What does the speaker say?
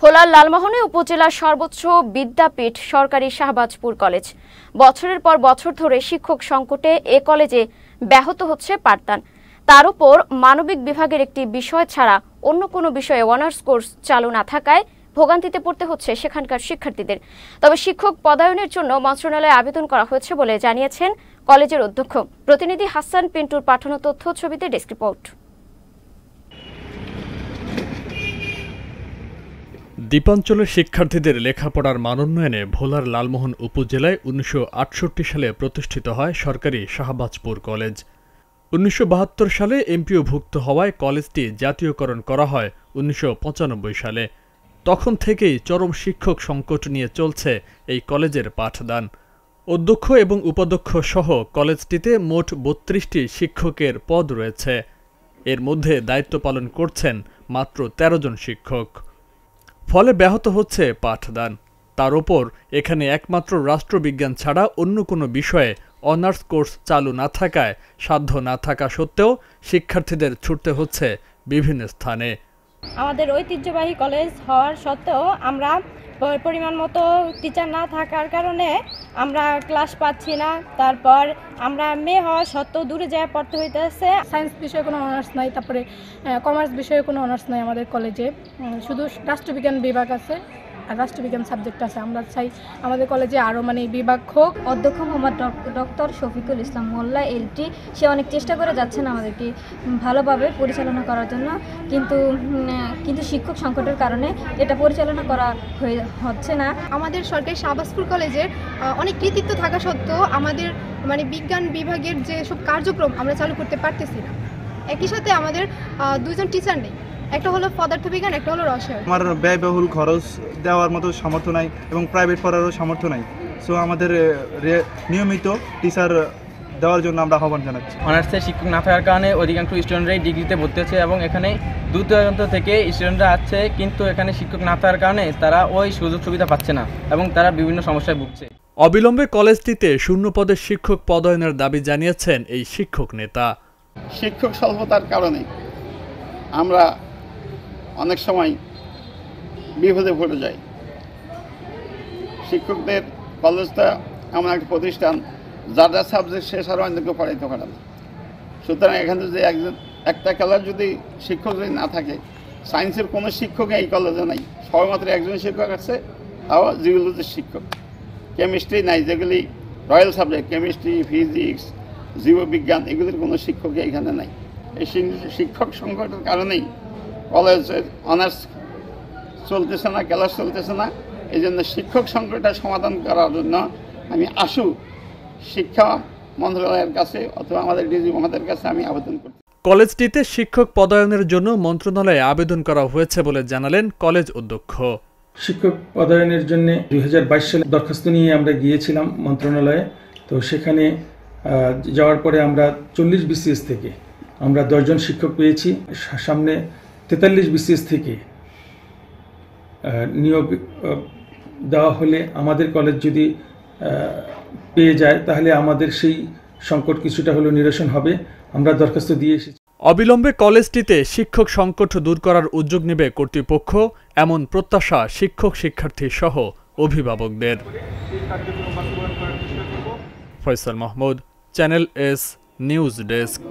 ভোলার লালমোহনে উপজেলার সর্বোচ্চ বিদ্যাপীঠ সরকারি শাহবাজপুর কলেজ। বছরের পর বছর ধরে শিক্ষক সংকটে এ কলেজে ব্যাহত হচ্ছে পাঠদান। তার উপর মানবিক বিভাগের একটি বিষয় ছাড়া অন্য কোনো বিষয়ে অনার্স কোর্স চালু না থাকায় ভোগান্তিতে পড়তে হচ্ছে সেখানকার শিক্ষার্থীদের। তবে শিক্ষক পদায়নের জন্য মন্ত্রণালয়ে আবেদন করা হয়েছে বলে জানিয়েছেন কলেজের অধ্যক্ষ। প্রতিনিধি হাসান পিন্টুর পাঠানো তথ্য ছবিতে ডেস্ক রিপোর্ট। দ্বীপাঞ্চলের শিক্ষার্থীদের লেখাপড়ার মানোন্নয়নে ভোলার লালমোহন উপজেলায় ১৯৬৮ সালে প্রতিষ্ঠিত হয় সরকারি শাহবাজপুর কলেজ। ১৯৭২ সালে এমপিওভুক্ত হওয়ায় কলেজটি জাতীয়করণ করা হয় ১৯৯৫ সালে। তখন থেকেই চরম শিক্ষক সংকট নিয়ে চলছে এই কলেজের পাঠদান। অধ্যক্ষ এবং উপাধ্যক্ষ সহ কলেজটিতে মোট ৩২টি শিক্ষকের পদ রয়েছে। এর মধ্যে দায়িত্ব পালন করছেন মাত্র ১৩ জন শিক্ষক। ফলে ব্যাহত হচ্ছে পাঠদান। তার ওপর এখানে একমাত্র রাষ্ট্রবিজ্ঞান ছাড়া অন্য কোনো বিষয়ে অনার্স কোর্স চালু না থাকায় সাধ্য না থাকা সত্ত্বেও শিক্ষার্থীদের ছুটতে হচ্ছে বিভিন্ন স্থানে। আমাদের ঐতিহ্যবাহী কলেজ হওয়ার সত্ত্বেও আমরা পরিমাণ মতো টিচার না থাকার কারণে আমরা ক্লাস পাচ্ছি না। তারপর আমরা মেয়ে হওয়া সত্ত্বেও দূরে যায় পড়তে হইতেছে। সায়েন্স বিষয়ে কোনো অনার্স নাই, তারপরে কমার্স বিষয়ে কোনো অনার্স নাই আমাদের কলেজে। শুধু রাষ্ট্রবিজ্ঞান বিভাগ আছে আর রাষ্ট্রবিজ্ঞান সাবজেক্ট আছে। আমরা চাই আমাদের কলেজে আরও বিভাগ হোক। অধ্যক্ষ মোহাম্মদ ডক্টর শফিকুল ইসলাম মোল্লা এলটি সে অনেক চেষ্টা করে যাচ্ছেন আমাদেরকে ভালোভাবে পরিচালনা করার জন্য, কিন্তু শিক্ষক সংকটের কারণে এটা পরিচালনা করা হচ্ছে না। আমাদের সরকারি শাহবাজপুর কলেজের অনেক কৃতিত্ব থাকা সত্ত্বেও আমাদের বিজ্ঞান বিভাগের যে সব কার্যক্রম আমরা চালু করতে পারতেছি না। একই সাথে আমাদের দুজন টিচার নেই, একটা হলো পদার্থবিজ্ঞান, একটা হলো রসায়ন। আমার ব্যয়বহুল খরচ দেওয়ার মতো সামর্থ্য নাই এবং প্রাইভেট পড়ারও সামর্থ্য নাই। সো আমাদের নিয়মিত টিচার দেওয়ার জন্য আমরা আহ্বান জানাচ্ছি। অনার্সের শিক্ষক না থাকার কারণে অধিকাংশ স্টুডেন্টরাই ডিগ্রিতে ভর্তি হচ্ছে এবং এখানে দূর দূরান্ত থেকে স্টুডেন্টরা আসছে, কিন্তু এখানে শিক্ষক না থাকার কারণে তারা ওই সুযোগ সুবিধা পাচ্ছে না এবং তারা বিভিন্ন সমস্যায় ভুগছে। অবিলম্বে কলেজটিতে শূন্য পদের শিক্ষক পদায়নের দাবি জানিয়েছেন এই শিক্ষক নেতা। শিক্ষক স্বল্পতার কারণে আমরা অনেক সময় বিপদে পড়ে যাই। শিক্ষকদের কলেজটা এমন একটা প্রতিষ্ঠান যারা সাবজেক্ট শেষ আরও অন্যকে পড়াইতে পারে না। সুতরাং এখানে যদি একটা ক্লাস যদি শিক্ষক যদি না থাকে, সায়েন্সের কোনো শিক্ষক এই কলেজে নাই, সবেমাত্র একজন শিক্ষক আছে, তাও জিওলজির শিক্ষক। কেমিস্ট্রি নাই, যেগুলি রয়্যাল সাবজেক্ট, কেমিস্ট্রি, ফিজিক্স, জীববিজ্ঞান, এগুলির কোনো শিক্ষকই এখানে নাই। এই শিক্ষক সংকটের কারণেই কলেজের অনার্স চলতেছে না, ক্লাস চলতেছে না। এই জন্য শিক্ষক সংকটটা সমাধান করার জন্য আমি শিক্ষা মন্ত্রণালয়ের কাছে অথবা আমাদের ডিজি মহোদয়ের কাছে আমি আবেদন করছি। কলেজটিতে শিক্ষক পদায়নের জন্য মন্ত্রণালয়ে আবেদন করা হয়েছে বলে জানালেন কলেজ অধ্যক্ষ। শিক্ষক পদায়নের জন্য 2022 সালে দরখাস্ত নিয়ে আমরা গিয়েছিলাম মন্ত্রণালয়ে। তো সেখানে যাওয়ার পরে আমরা 40 বিসিএস থেকে আমরা 10 জন শিক্ষক পেয়েছি। সামনে 43 বিসিএস থেকে নিয়োগ দেওয়া হলে আমাদের কলেজ যদি পেয়ে যায় তাহলে আমাদের সেই সংকট কিছুটা হলেও নিরসন হবে। আমরা দরখাস্ত দিয়ে এসেছি। অবিলম্বে কলেজটিতে শিক্ষক সংকট দূর করার উদ্যোগ নেবে কর্তৃপক্ষ, এমন প্রত্যাশা শিক্ষক শিক্ষার্থী সহ অভিভাবকদের। Faisal Mahmud, channel S news desk.